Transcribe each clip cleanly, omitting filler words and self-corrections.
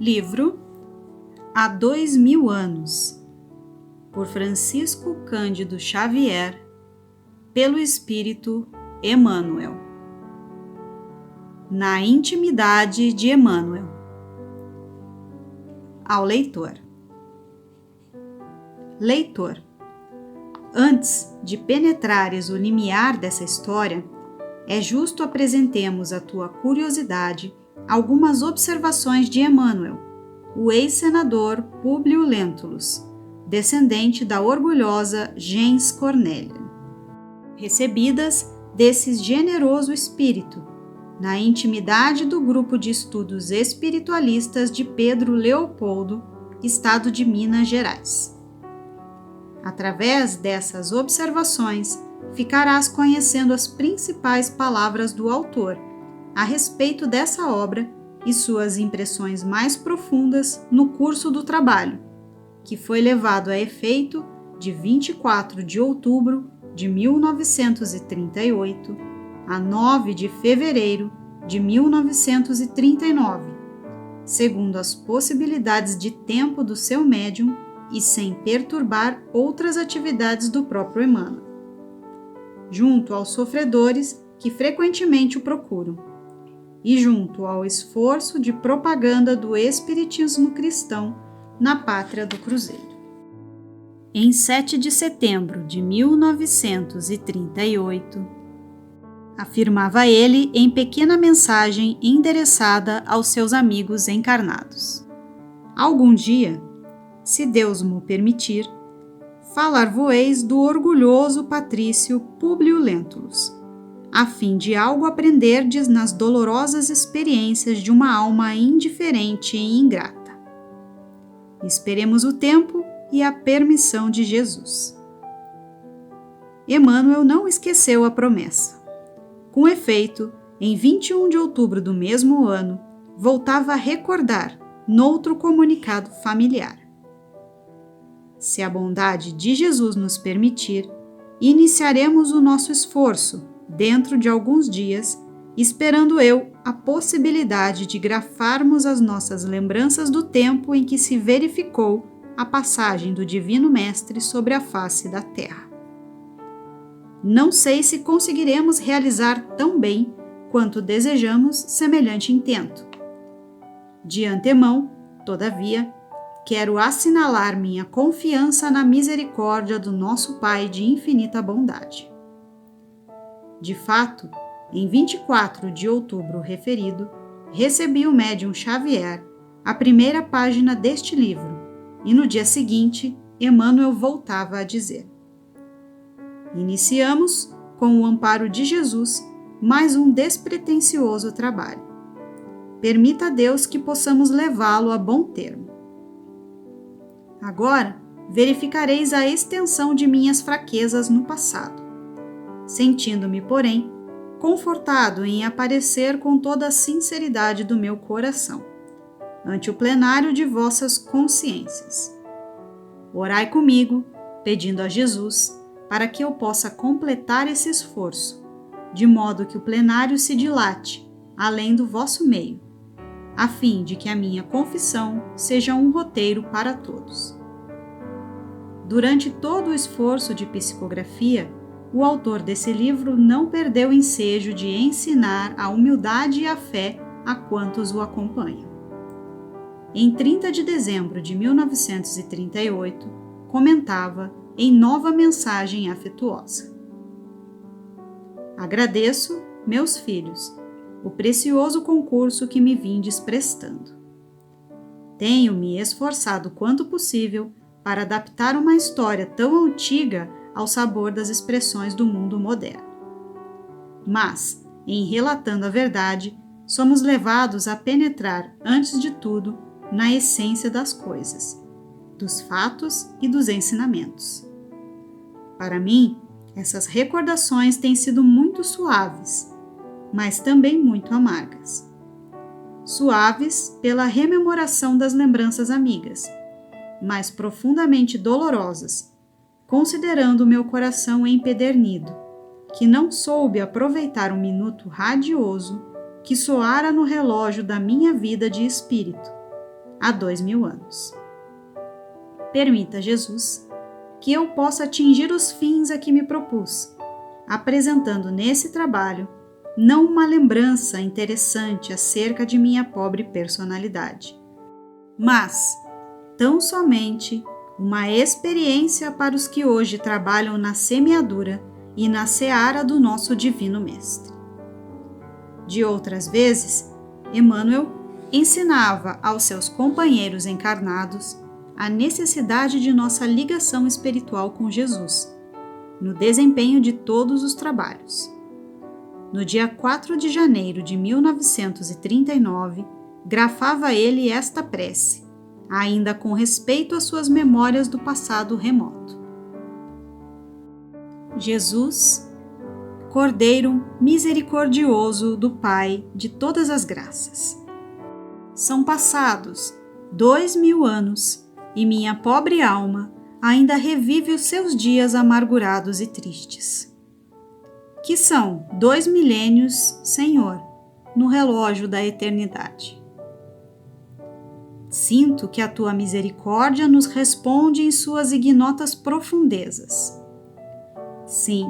Livro Há 2000 anos, por Francisco Cândido Xavier, pelo Espírito Emmanuel. Na intimidade de Emmanuel. Ao leitor. Leitor, antes de penetrares o limiar dessa história, é justo apresentemos à tua curiosidade algumas observações de Emmanuel, o ex-senador Públio Lentulus, descendente da orgulhosa gens Cornélia, recebidas desse generoso espírito, na intimidade do grupo de estudos espiritualistas de Pedro Leopoldo, estado de Minas Gerais. Através dessas observações, ficarás conhecendo as principais palavras do autor a respeito dessa obra e suas impressões mais profundas no curso do trabalho, que foi levado a efeito de 24 de outubro de 1938 a 9 de fevereiro de 1939, segundo as possibilidades de tempo do seu médium e sem perturbar outras atividades do próprio Emmanuel, junto aos sofredores que frequentemente o procuram, e junto ao esforço de propaganda do espiritismo cristão na pátria do Cruzeiro. Em 7 de setembro de 1938, afirmava ele em pequena mensagem endereçada aos seus amigos encarnados: algum dia, se Deus mo permitir, falar-vos-eis do orgulhoso patrício Públio Lentulus, a fim de algo aprenderdes nas dolorosas experiências de uma alma indiferente e ingrata. Esperemos o tempo e a permissão de Jesus. Emmanuel não esqueceu a promessa. Com efeito, em 21 de outubro do mesmo ano, voltava a recordar noutro comunicado familiar: se a bondade de Jesus nos permitir, iniciaremos o nosso esforço dentro de alguns dias, esperando eu a possibilidade de grafarmos as nossas lembranças do tempo em que se verificou a passagem do Divino Mestre sobre a face da terra. Não sei se conseguiremos realizar tão bem quanto desejamos semelhante intento. De antemão, todavia, quero assinalar minha confiança na misericórdia do nosso Pai de infinita bondade. De fato, em 24 de outubro referido, recebi o médium Xavier a primeira página deste livro, e no dia seguinte, Emmanuel voltava a dizer: iniciamos, com o amparo de Jesus, mais um despretensioso trabalho. Permita a Deus que possamos levá-lo a bom termo. Agora, verificareis a extensão de minhas fraquezas no passado, sentindo-me, porém, confortado em aparecer com toda a sinceridade do meu coração, ante o plenário de vossas consciências. Orai comigo, pedindo a Jesus, para que eu possa completar esse esforço, de modo que o plenário se dilate, além do vosso meio, a fim de que a minha confissão seja um roteiro para todos. Durante todo o esforço de psicografia, o autor desse livro não perdeu o ensejo de ensinar a humildade e a fé a quantos o acompanham. Em 30 de dezembro de 1938, comentava em nova mensagem afetuosa: agradeço, meus filhos, o precioso concurso que me vindes prestando. Tenho me esforçado quanto possível para adaptar uma história tão antiga ao sabor das expressões do mundo moderno. Mas, em relatando a verdade, somos levados a penetrar, antes de tudo, na essência das coisas, dos fatos e dos ensinamentos. Para mim, essas recordações têm sido muito suaves, mas também muito amargas. Suaves pela rememoração das lembranças amigas, mas profundamente dolorosas, considerando o meu coração empedernido, que não soube aproveitar um minuto radioso que soara no relógio da minha vida de espírito, há 2000 anos. Permita, Jesus, que eu possa atingir os fins a que me propus, apresentando nesse trabalho não uma lembrança interessante acerca de minha pobre personalidade, mas tão somente uma experiência para os que hoje trabalham na semeadura e na seara do nosso Divino Mestre. De outras vezes, Emmanuel ensinava aos seus companheiros encarnados a necessidade de nossa ligação espiritual com Jesus, no desempenho de todos os trabalhos. No dia 4 de janeiro de 1939, grafava ele esta prece, ainda com respeito às suas memórias do passado remoto. Jesus, Cordeiro misericordioso do Pai de todas as graças. São passados 2000 anos e minha pobre alma ainda revive os seus dias amargurados e tristes. Que são 2 milênios, Senhor, no relógio da eternidade. Sinto que a tua misericórdia nos responde em suas ignotas profundezas. Sim,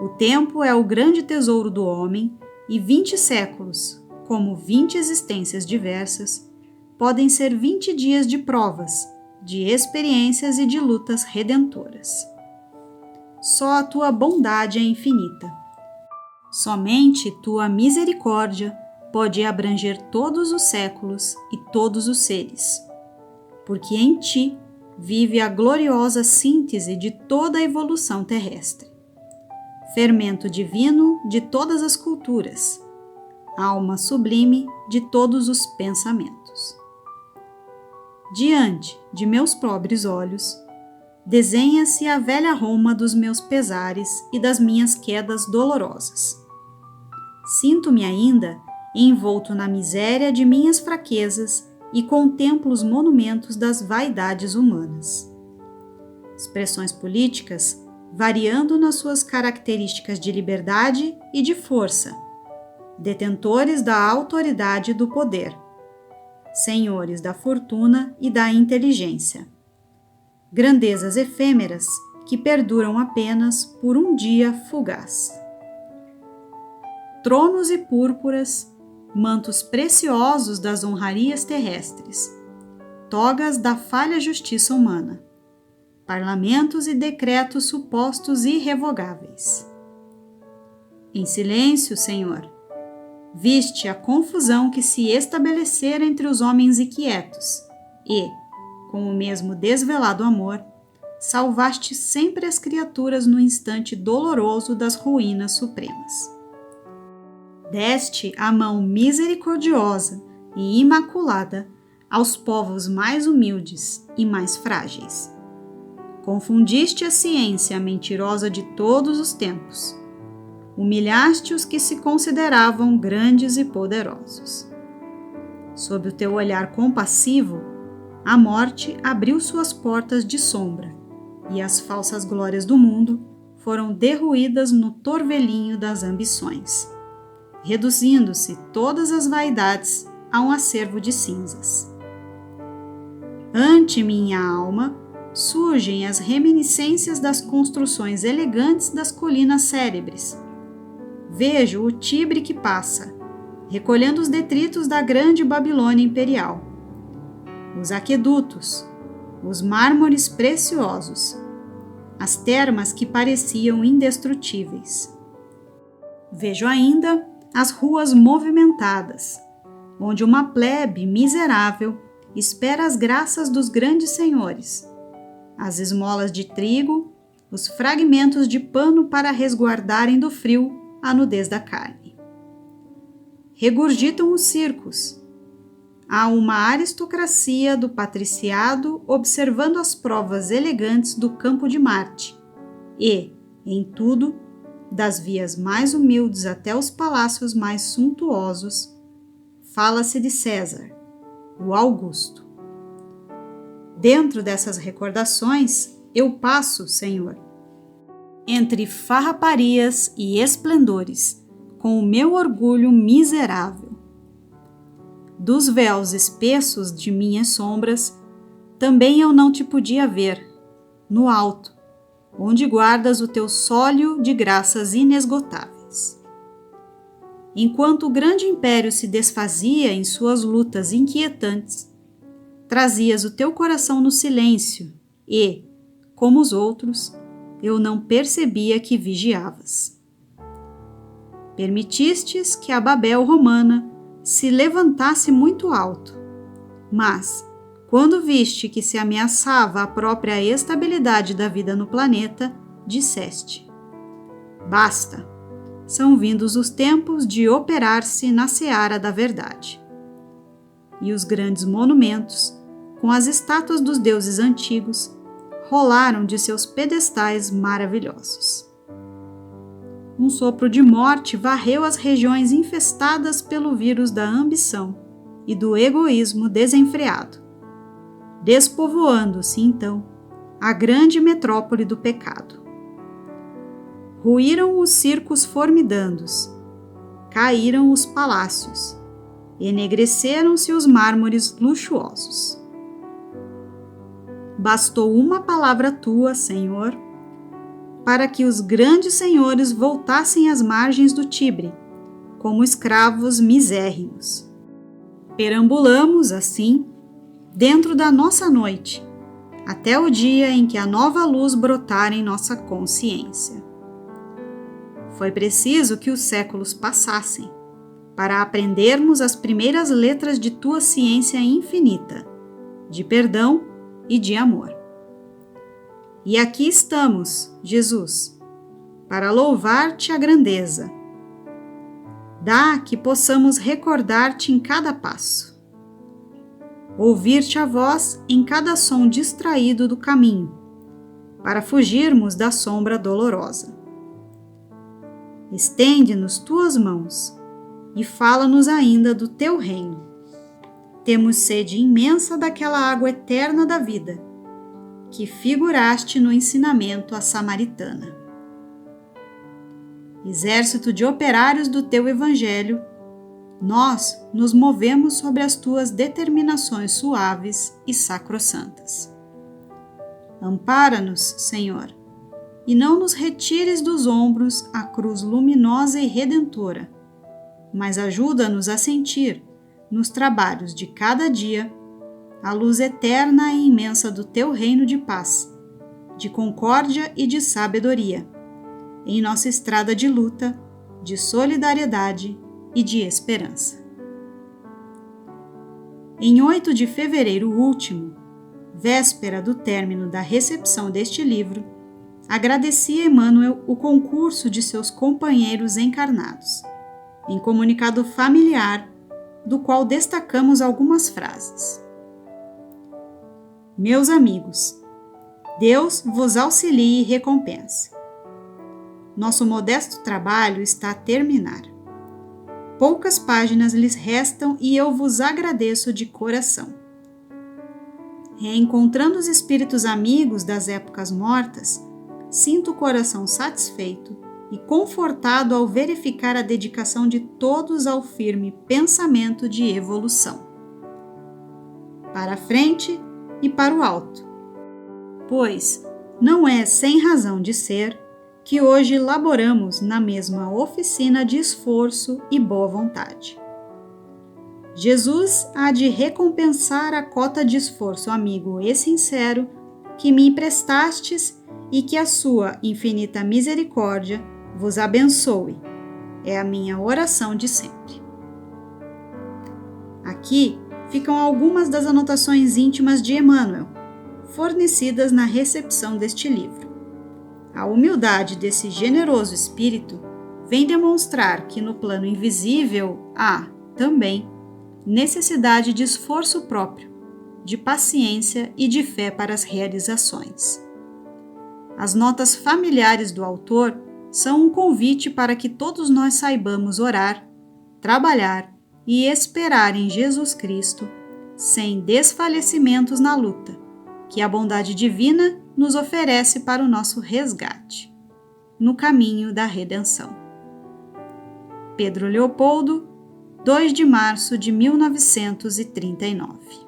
o tempo é o grande tesouro do homem e 20 séculos, como 20 existências diversas, podem ser 20 dias de provas, de experiências e de lutas redentoras. Só a tua bondade é infinita. Somente tua misericórdia pode abranger todos os séculos e todos os seres, porque em ti vive a gloriosa síntese de toda a evolução terrestre, fermento divino de todas as culturas, alma sublime de todos os pensamentos. Diante de meus pobres olhos, desenha-se a velha Roma dos meus pesares e das minhas quedas dolorosas. Sinto-me ainda envolto na miséria de minhas fraquezas e contemplo os monumentos das vaidades humanas. Expressões políticas variando nas suas características de liberdade e de força, detentores da autoridade e do poder, senhores da fortuna e da inteligência, grandezas efêmeras que perduram apenas por um dia fugaz. Tronos e púrpuras, mantos preciosos das honrarias terrestres, togas da falha justiça humana, parlamentos e decretos supostos irrevogáveis. Em silêncio, Senhor, viste a confusão que se estabelecera entre os homens inquietos e, com o mesmo desvelado amor, salvaste sempre as criaturas no instante doloroso das ruínas supremas. Deste a mão misericordiosa e imaculada aos povos mais humildes e mais frágeis. Confundiste a ciência mentirosa de todos os tempos. Humilhaste os que se consideravam grandes e poderosos. Sob o teu olhar compassivo, a morte abriu suas portas de sombra, e as falsas glórias do mundo foram derruídas no torvelinho das ambições, reduzindo-se todas as vaidades a um acervo de cinzas. Ante minha alma surgem as reminiscências das construções elegantes das colinas célebres. Vejo o Tibre que passa, recolhendo os detritos da grande Babilônia imperial, os aquedutos, os mármores preciosos, as termas que pareciam indestrutíveis. Vejo ainda as ruas movimentadas, onde uma plebe miserável espera as graças dos grandes senhores, as esmolas de trigo, os fragmentos de pano para resguardarem do frio a nudez da carne. Regurgitam os circos. Há uma aristocracia do patriciado observando as provas elegantes do campo de Marte e, em tudo, das vias mais humildes até os palácios mais suntuosos, fala-se de César, o Augusto. Dentro dessas recordações, eu passo, Senhor, entre farraparias e esplendores, com o meu orgulho miserável. dos véus espessos de minhas sombras, também eu não te podia ver, no alto, onde guardas o teu sólio de graças inesgotáveis. Enquanto o grande império se desfazia em suas lutas inquietantes, trazias o teu coração no silêncio e, como os outros, eu não percebia que vigiavas. Permitistes que a Babel romana se levantasse muito alto, mas, quando viste que se ameaçava a própria estabilidade da vida no planeta, disseste: basta, são vindos os tempos de operar-se na seara da verdade. E os grandes monumentos, com as estátuas dos deuses antigos, rolaram de seus pedestais maravilhosos. Um sopro de morte varreu as regiões infestadas pelo vírus da ambição e do egoísmo desenfreado, despovoando-se, então, a grande metrópole do pecado. Ruíram os circos formidandos, caíram os palácios, enegreceram-se os mármores luxuosos. Bastou uma palavra tua, Senhor, para que os grandes senhores voltassem às margens do Tibre, como escravos misérrimos. Perambulamos, assim, dentro da nossa noite, até o dia em que a nova luz brotar em nossa consciência. Foi preciso que os séculos passassem para aprendermos as primeiras letras de tua ciência infinita, de perdão e de amor. E aqui estamos, Jesus, para louvar-te a grandeza. Dá que possamos recordar-te em cada passo, ouvir-te a voz em cada som distraído do caminho, para fugirmos da sombra dolorosa. Estende-nos tuas mãos e fala-nos ainda do teu reino. Temos sede imensa daquela água eterna da vida, que figuraste no ensinamento à samaritana. Exército de operários do teu evangelho, nós nos movemos sobre as tuas determinações suaves e sacrossantas. Ampara-nos, Senhor, e não nos retires dos ombros a cruz luminosa e redentora, mas ajuda-nos a sentir, nos trabalhos de cada dia, a luz eterna e imensa do teu reino de paz, de concórdia e de sabedoria, em nossa estrada de luta, de solidariedade e de esperança. Em 8 de fevereiro último, véspera do término da recepção deste livro, agradeci a Emmanuel o concurso de seus companheiros encarnados, em comunicado familiar, do qual destacamos algumas frases. Meus amigos, Deus vos auxilie e recompense. Nosso modesto trabalho está a terminar. Poucas páginas lhes restam e eu vos agradeço de coração. Reencontrando os espíritos amigos das épocas mortas, sinto o coração satisfeito e confortado ao verificar a dedicação de todos ao firme pensamento de evolução. Para a frente e para o alto, pois não é sem razão de ser que hoje laboramos na mesma oficina de esforço e boa vontade. Jesus há de recompensar a cota de esforço amigo e sincero que me emprestastes e que a sua infinita misericórdia vos abençoe. É a minha oração de sempre. Aqui ficam algumas das anotações íntimas de Emmanuel, fornecidas na recepção deste livro. A humildade desse generoso espírito vem demonstrar que no plano invisível há, também, necessidade de esforço próprio, de paciência e de fé para as realizações. As notas familiares do autor são um convite para que todos nós saibamos orar, trabalhar e esperar em Jesus Cristo, sem desfalecimentos na luta, que a bondade divina nos oferece para o nosso resgate, no caminho da redenção. Pedro Leopoldo, 2 de março de 1939.